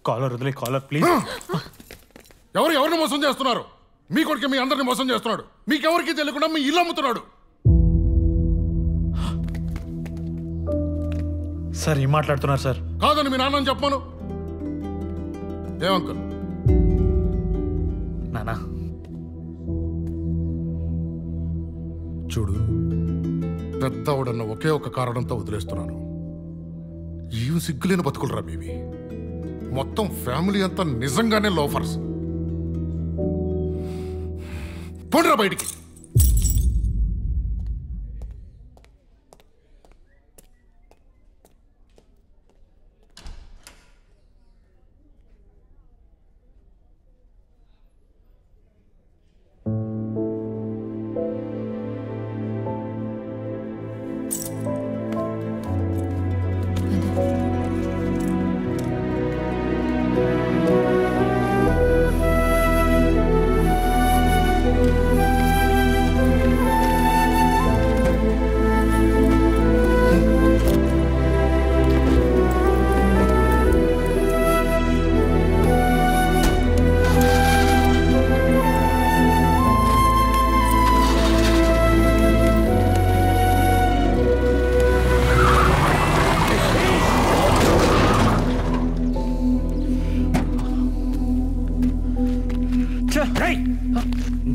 Caller వదిలే, caller please. ఎవరిని మోసం చేస్తున్నారు? మీ కొడుకు మీ అందరిని మోసం చేస్తున్నాడు. మీకెవరికి తెలియకుండా మీ ఇల్లు అమ్ముతున్నాడు. సార్ ఏం మాట్లాడుతున్నారు సార్? కాదని మీ నాన్నని చెప్పాను. ఏమంకుల్? నానా చూడు, పెద్దవాడన్న ఒకే ఒక కారణంతో వదిలేస్తున్నాను. ఏం సిగ్గులేని బతుకులరా మీవి. మొత్తం ఫ్యామిలీ అంతా నిజంగానే లోఫర్స్. పోండిరా బయటికి.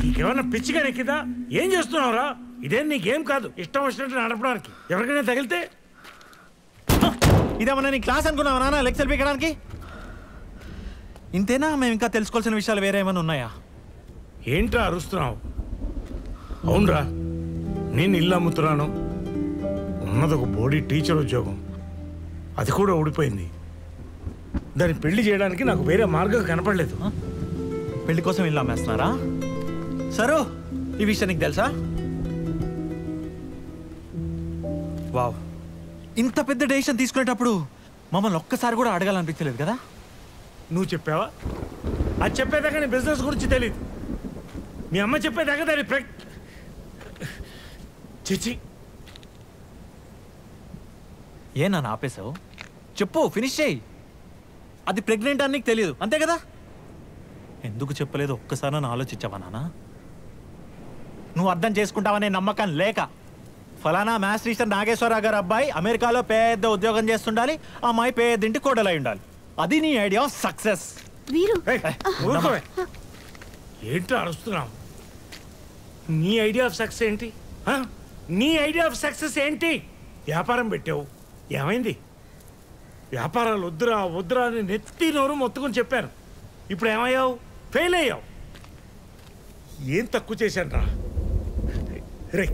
నీకేమన్నా పిచ్చిగా నెక్కిదా? ఏం చేస్తున్నావురా? ఇదేం నీకేం కాదు, ఇష్టం వచ్చినట్టు నడపడానికి. ఎవరికైనా తగిలితే ఇదేమన్నా నీ క్లాస్ అనుకున్నావా నాన్న లెక్చర్ పీకడానికి? ఇంతేనా? మేము ఇంకా తెలుసుకోవాల్సిన విషయాలు వేరే ఏమైనా ఉన్నాయా? ఏంట్రా అరుస్తున్నావు? అవునరా, నేను ఇల్లు అమ్ముతున్నాను. ఉన్నది ఒక బోడీ టీచర్ ఉద్యోగం, అది కూడా ఊడిపోయింది. దాన్ని పెళ్లి చేయడానికి నాకు వేరే మార్గం కనపడలేదు. పెళ్లి కోసం ఇల్లు అమ్మేస్తున్నారా? సరు, ఈ విషయం నీకు తెలుసా? వావ్, ఇంత పెద్ద డెసిషన్ తీసుకునేటప్పుడు మమ్మల్ని ఒక్కసారి కూడా అడగాలనిపించలేదు కదా? నువ్వు చెప్పావా? అది చెప్పేదాకా నీ బిజినెస్ గురించి తెలియదు. మీ అమ్మ చెప్పేదాకా దాని చిచి. ఏ నాన్న ఆపేశావు? చెప్పు, ఫినిష్ చేయి. అది ప్రెగ్నెంట్ అని నీకు తెలియదు అంతే కదా? ఎందుకు చెప్పలేదు ఒక్కసారి నన్ను ఆలోచించావా నాన్న? నువ్వు అర్థం చేసుకుంటావనే నమ్మకం లేక ఫలానా మ్యాథ్స్ టీచర్ నాగేశ్వరరావు గారు అబ్బాయి అమెరికాలో పెద్ద ఉద్యోగం చేస్తుండాలి, ఆ అమ్మాయి పేదింటి కోడలై ఉండాలి. అది నీ ఐడియా ఆఫ్ సక్సెస్. ఏంటో అరుస్తున్నావు? నీ ఐడియా ఆఫ్ సక్సెస్ ఏంటి? నీ ఐడియా ఆఫ్ సక్సెస్ ఏంటి? వ్యాపారం పెట్టావు, ఏమైంది? వ్యాపారాలు వద్దురా వద్దురా అని నెత్తి నోరు మొత్తుకుని చెప్పాను. ఇప్పుడు ఏమయ్యావు? ఫెయిల్ అయ్యావు. ఏం తక్కువ చేశాను రా? రే,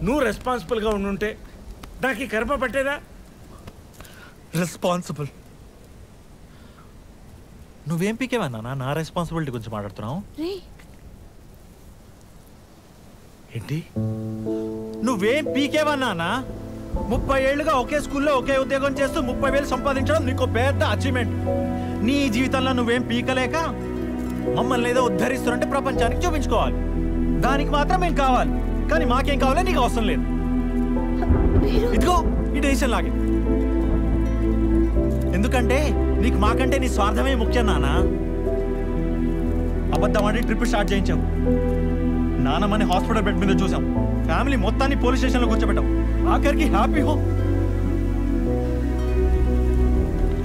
నువ్వు రెస్పాన్సిబుల్గా ఉండుంటే నాకు ఈ కర్మ పట్టేదా? రెస్పాన్సిబుల్? నువ్వేం పీకేవన్నా నా రెస్పాన్సిబిలిటీ గురించి మాట్లాడుతున్నావు? ఏంటి? నువ్వేం పీకేవన్నా? 30 ఏళ్ళుగా ఒకే స్కూల్లో ఒకే ఉద్యోగం చేస్తూ 30,000 సంపాదించడం నీకు పెద్ద అచీవ్మెంట్. నీ జీవితంలో నువ్వేం పీకలేక మమ్మల్ని ఏదో ఉద్ధరిస్తున్నట్టే ప్రపంచానికి చూపించుకోవాలి. దానికి మాత్రం ఏం కావాలి, కానీ మాకేం కావాలో నీకు అవసరం లేదు. ఇదిగో ఈ డెసిషన్ లాగే. ఎందుకంటే నీకు మాకంటే నీ స్వార్థమే ముఖ్యం నాన్న. అబద్ధం ఆడి ట్రిప్ స్టార్ట్ చేయించావు. నాన్నమ్మని హాస్పిటల్ బెడ్ మీద చూసాం. ఫ్యామిలీ మొత్తాన్ని పోలీస్ స్టేషన్లో కూర్చోబెట్టాం. ఆఖరికి హ్యాపీ హోమ్.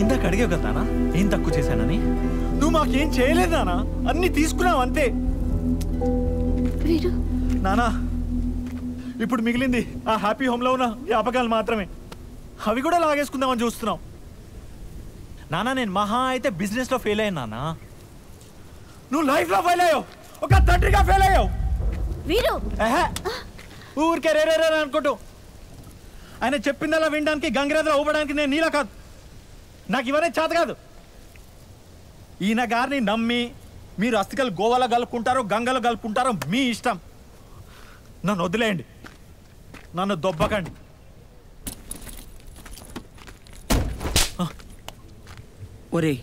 ఇందాక అడిగావు కదా నాన్న ఏం తక్కువ చేశానని. నువ్వు మాకేం చేయలేదు నాన్న, అన్ని తీసుకున్నావు అంతే. నానా, ఇప్పుడు మిగిలింది ఆ హ్యాపీ హోమ్లో ఉన్న జ్ఞాపకాలు మాత్రమే. అవి కూడా లాగేసుకుందామని చూస్తున్నాం. నానా, నేను మహా అయితే బిజినెస్లో ఫెయిల్ అయ్యాను నాన్న. నువ్వు లైఫ్లో ఫెయిల్ అయ్యావు, ఒక తండ్రిగా ఫెయిల్ అయ్యావు. ఊరికే రేరే అనుకుంటూ ఆయన చెప్పిందలా వినడానికి గంగిరెద్దులా ఊపడానికి నేను నీలా కాదు. నాకు ఇవన్నీ చేత కాదు. ఈయన గారిని నమ్మి మీరు అస్థికలు గోవాలో కలుపుకుంటారో గంగలో కలుపుకుంటారో మీ ఇష్టం. నన్ను వదిలేయండి, నన్ను దొబ్బకండి. ఒరే,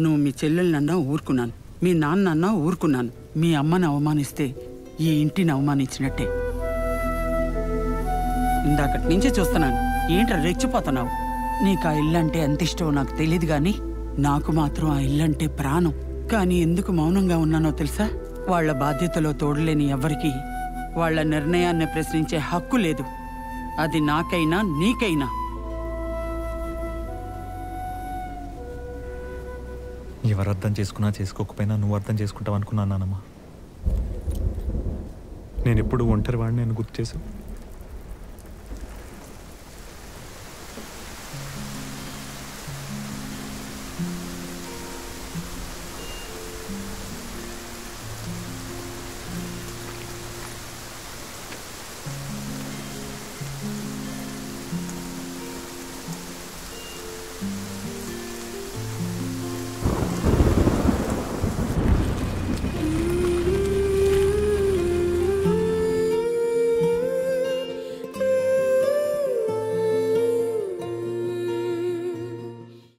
నువ్వు మీ చెల్లెలనన్నా ఊరుకున్నాను, మీ నాన్నన్నా ఊరుకున్నాను. మీ అమ్మని అవమానిస్తే ఈ ఇంటిని అవమానించినట్టే. ఇందాకటి నుంచి చూస్తున్నాను, ఏంట్రా రెచ్చిపోతున్నావు? నీకు ఆ ఇల్లు అంటే ఎంత ఇష్టమో నాకు తెలియదు, కానీ నాకు మాత్రం ఆ ఇల్లంటే ప్రాణం. కానీ ఎందుకు మౌనంగా ఉన్నానో తెలుసా? వాళ్ళ బాధ్యతలో తోడలేని ఎవరికీ వాళ్ళ నిర్ణయాన్ని ప్రశ్నించే హక్కు లేదు. అది నాకైనా నీకైనా. ఎవరు అర్థం చేసుకున్నా చేసుకోకపోయినా నువ్వు అర్థం చేసుకుంటావు అనుకున్నాను నానమ్మా. నేను ఎప్పుడు ఒంటరి వాడిని నేను గుర్తు చేశావు.